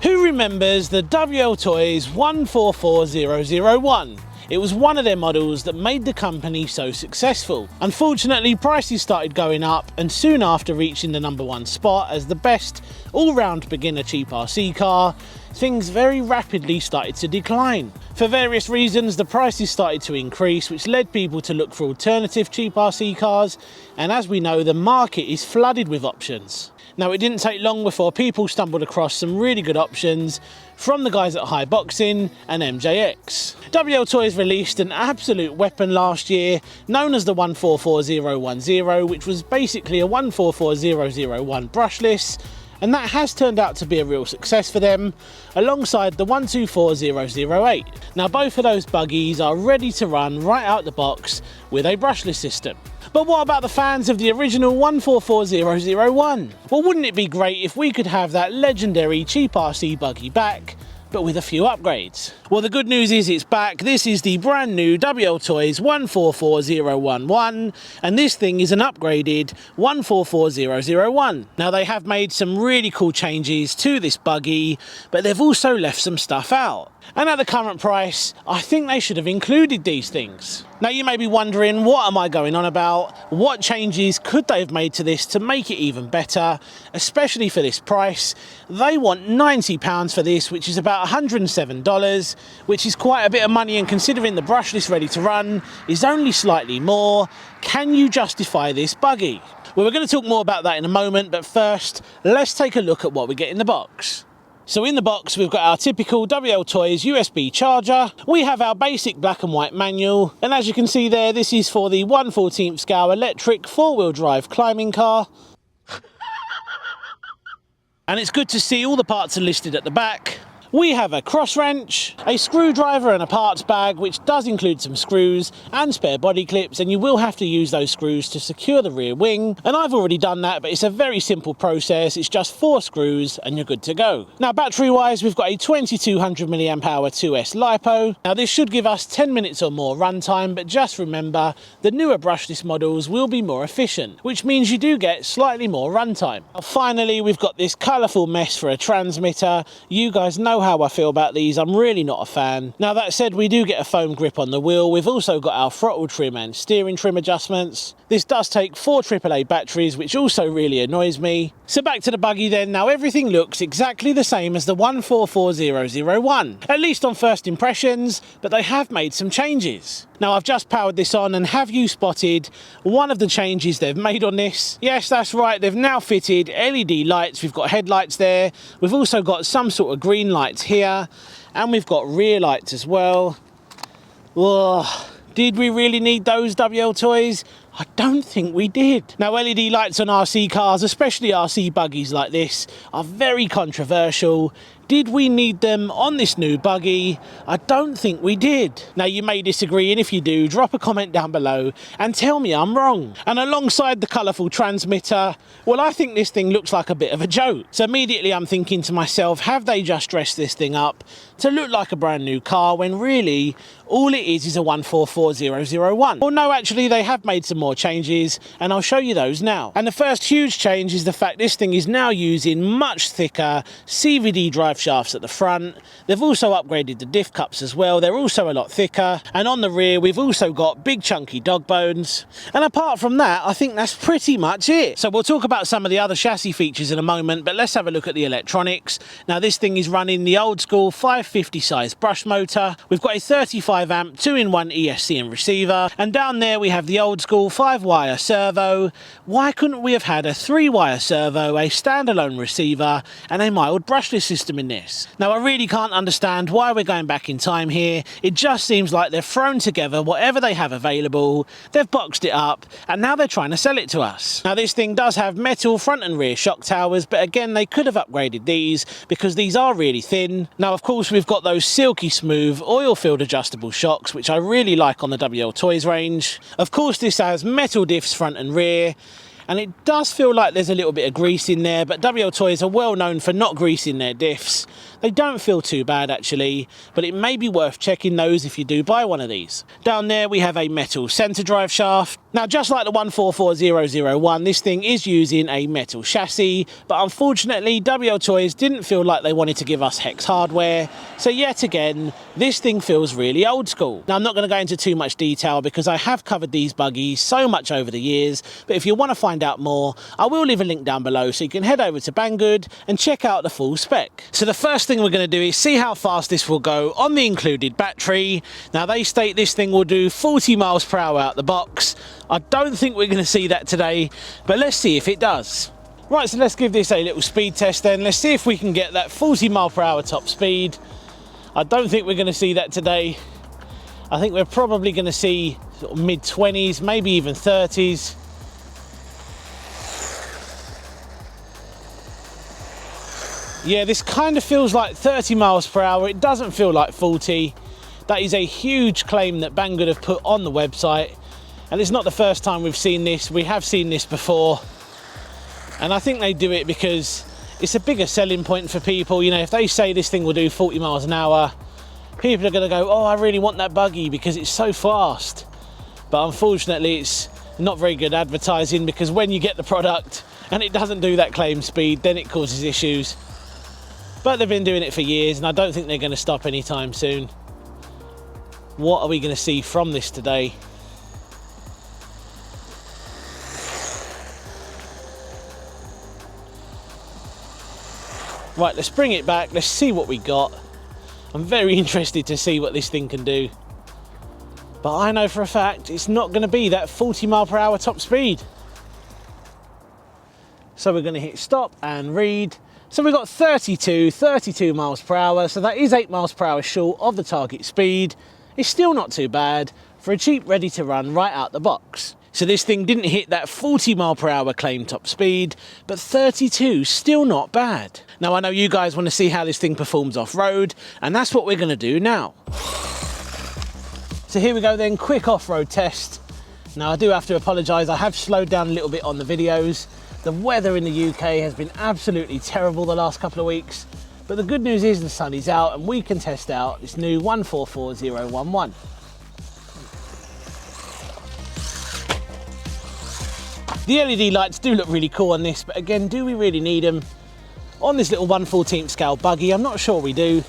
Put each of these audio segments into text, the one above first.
Who remembers the Wltoys 144001? It was one of their models that made the company so successful. Unfortunately, prices started going up, and soon after reaching the #1 spot as the best all-round beginner cheap RC car, things very rapidly started to decline. For various reasons, the prices started to increase, which led people to look for alternative cheap RC cars, and as we know, the market is flooded with options. Now, it didn't take long before people stumbled across some really good options from the guys at High Boxing and MJX. Wltoys released an absolute weapon last year, known as the 144010, which was basically a 144001 brushless, and that has turned out to be a real success for them, alongside the 124008. Now, both of those buggies are ready to run right out the box with a brushless system. But what about the fans of the original 144001? Well, wouldn't it be great if we could have that legendary cheap RC buggy back, but with a few upgrades? Well, the good news is it's back. This is the brand new Wltoys 144011, and this thing is an upgraded 144001. Now, they have made some really cool changes to this buggy, but they've also left some stuff out. And at the current price, I think they should have included these things. Now, you may be wondering, what am I going on about? What changes could they have made to this to make it even better, especially for this price? They want £90 for this, which is about $107, which is quite a bit of money, and considering the brushless ready to run is only slightly more, can you justify this buggy? Well, we're going to talk more about that in a moment, but first, let's take a look at what we get in the box. So in the box, we've got our typical Wltoys USB charger. We have our basic black and white manual. And as you can see there, this is for the 1/14 scale electric 4-wheel drive climbing car. And it's good to see all the parts are listed at the back. We have a cross wrench, a screwdriver and a parts bag, which does include some screws and spare body clips, and you will have to use those screws to secure the rear wing. And I've already done that, but it's a very simple process. It's just 4 screws and you're good to go. Now, battery wise, we've got a 2200 mAh 2S LiPo. Now, this should give us 10 minutes or more runtime, but just remember, the newer brushless models will be more efficient, which means you do get slightly more runtime. Now, finally, we've got this colourful mess for a transmitter. You guys know how I feel about these. I'm really not a fan. Now, that said, we do get a foam grip on the wheel. We've also got our throttle trim and steering trim adjustments. This does take 4 AAA batteries, which also really annoys me. So back to the buggy then. Now, everything looks exactly the same as the 144001, at least on first impressions, but they have made some changes. Now, I've just powered this on, and have you spotted one of the changes they've made on this? Yes, that's right, they've now fitted LED lights. We've got headlights there. We've also got some sort of green lights here, and we've got rear lights as well. Ugh, did we really need those, Wltoys? I don't think we did. Now, LED lights on RC cars, especially RC buggies like this, are very controversial. Did we need them on this new buggy? I don't think we did. Now, you may disagree, and if you do, drop a comment down below and tell me I'm wrong. And alongside the colourful transmitter, well, I think this thing looks like a bit of a joke. So immediately I'm thinking to myself, have they just dressed this thing up to look like a brand new car, when really all it is a 144001? Well, no, actually, they have made some more changes, and I'll show you those now. And the first huge change is the fact this thing is now using much thicker CVD drive shafts at the front. They've also upgraded the diff cups as well. They're also a lot thicker, and on the rear we've also got big chunky dog bones. And apart from that, I think that's pretty much it. So we'll talk about some of the other chassis features in a moment, but let's have a look at the electronics. Now, this thing is running the old school 550 size brush motor. We've got a 35 amp 2-in-1 ESC and receiver, and down there we have the old school 5-wire servo. Why couldn't we have had a 3-wire servo, a standalone receiver, and a mild brushless system in this? Now, I really can't understand why we're going back in time here. It just seems like they've thrown together whatever they have available, they've boxed it up, and now they're trying to sell it to us. Now, this thing does have metal front and rear shock towers, but again, they could have upgraded these because these are really thin. Now, of course, we've got those silky smooth oil-filled adjustable shocks, which I really like on the Wltoys range. Of course, this has metal diffs front and rear, and it does feel like there's a little bit of grease in there, but Wltoys are well known for not greasing their diffs. They don't feel too bad actually, but it may be worth checking those if you do buy one of these. Down there we have a metal centre drive shaft. Now just like the 144001, this thing is using a metal chassis, but unfortunately Wltoys didn't feel like they wanted to give us hex hardware, so yet again this thing feels really old school. Now I'm not going to go into too much detail because I have covered these buggies so much over the years, but if you want to find out more, I will leave a link down below so you can head over to Banggood and check out the full spec. So the first thing we're going to do is see how fast this will go on the included battery. Now they state this thing will do 40 miles per hour out the box. I don't think we're going to see that today, but let's see if it does. Right, so let's give this a little speed test then. Let's see if we can get that 40 mile per hour top speed. I don't think we're going to see that today. I think we're probably going to see sort of mid-20s, maybe even 30s. Yeah, this kind of feels like 30 miles per hour. It doesn't feel like 40. That is a huge claim that Banggood have put on the website. And it's not the first time we've seen this. We have seen this before. And I think they do it because it's a bigger selling point for people. You know, if they say this thing will do 40 miles an hour, people are going to go, oh, I really want that buggy because it's so fast. But unfortunately, it's not very good advertising, because when you get the product and it doesn't do that claim speed, then it causes issues. But they've been doing it for years, and I don't think they're going to stop anytime soon. What are we going to see from this today? Right, let's bring it back. Let's see what we got. I'm very interested to see what this thing can do. But I know for a fact it's not going to be that 40 mile per hour top speed. So we're going to hit stop and read. So we've got 32 miles per hour. So that is 8 miles per hour short of the target speed. It's still not too bad for a cheap, ready to run right out the box. So this thing didn't hit that 40 mile per hour claim top speed, but 32, still not bad. Now I know you guys want to see how this thing performs off-road, and that's what we're going to do now. So here we go then, quick off-road test. Now I do have to apologise, I have slowed down a little bit on the videos. The weather in the UK has been absolutely terrible the last couple of weeks, but the good news is the sun is out and we can test out this new 144011. The LED lights do look really cool on this, but again, do we really need them? On this little 1/14 scale buggy, I'm not sure we do.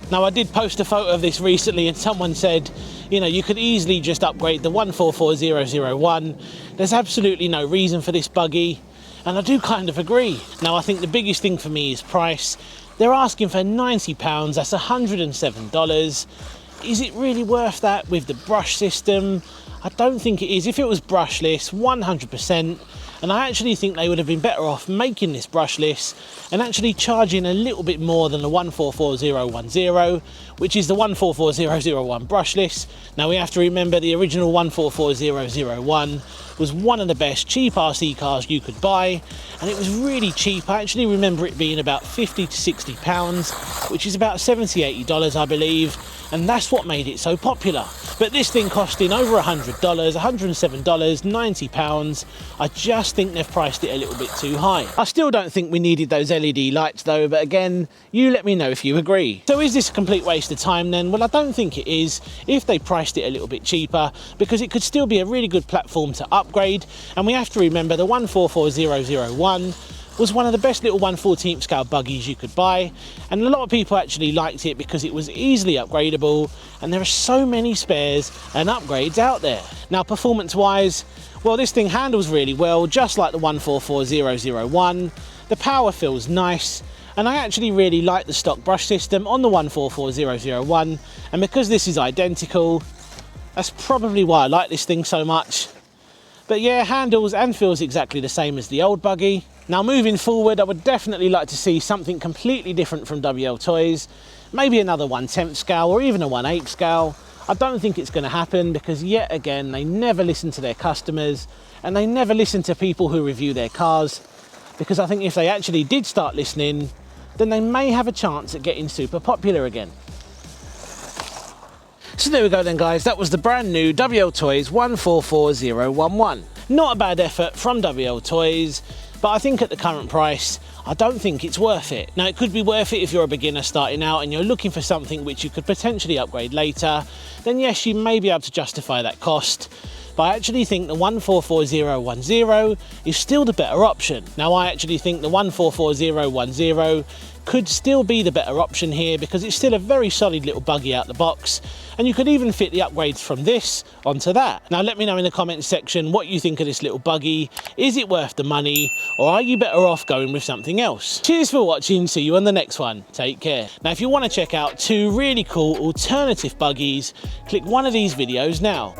Now I did post a photo of this recently and someone said, you know, you could easily just upgrade the 144001. There's absolutely no reason for this buggy, and I do kind of agree. Now I think the biggest thing for me is price. They're asking for £90, that's $107. Is it really worth that with the brush system? I don't think it is. If it was brushless, 100%, and I actually think they would have been better off making this brushless and actually charging a little bit more than the 144010, which is the 144001 brushless. Now we have to remember the original 144001 was one of the best cheap RC cars you could buy, and it was really cheap. I actually remember it being about 50 to 60 pounds, which is about $70–80 I believe, and that's what made it so popular. But this thing costing over $100, $107, £90, I just think they've priced it a little bit too high. I still don't think we needed those LED lights though, but again, you let me know if you agree. So is this a complete waste of time then? Well, I don't think it is if they priced it a little bit cheaper, because it could still be a really good platform to upgrade. And we have to remember the 144001 was one of the best little 1/14 scale buggies you could buy, and a lot of people actually liked it because it was easily upgradable, and there are so many spares and upgrades out there. Now performance wise, well, this thing handles really well, just like the 144001. The power feels nice, and I actually really like the stock brush system on the 144001, and because this is identical, that's probably why I like this thing so much. But yeah, handles and feels exactly the same as the old buggy. Now moving forward, I would definitely like to see something completely different from Wltoys. Maybe another 1/10 scale or even a 1/8 scale. I don't think it's going to happen because yet again, they never listen to their customers and they never listen to people who review their cars, because I think if they actually did start listening, then they may have a chance at getting super popular again. So there we go then guys, that was the brand new Wltoys 144011. Not a bad effort from Wltoys, but I think at the current price, I don't think it's worth it. Now, it could be worth it if you're a beginner starting out and you're looking for something which you could potentially upgrade later, then yes, you may be able to justify that cost. But I actually think the 144010 is still the better option. Now, I actually think the 144010 could still be the better option here because it's still a very solid little buggy out the box, and you could even fit the upgrades from this onto that. Now, let me know in the comments section what you think of this little buggy. Is it worth the money, or are you better off going with something else? Cheers for watching, see you on the next one. Take care. Now, if you want to check out 2 really cool alternative buggies, click one of these videos now.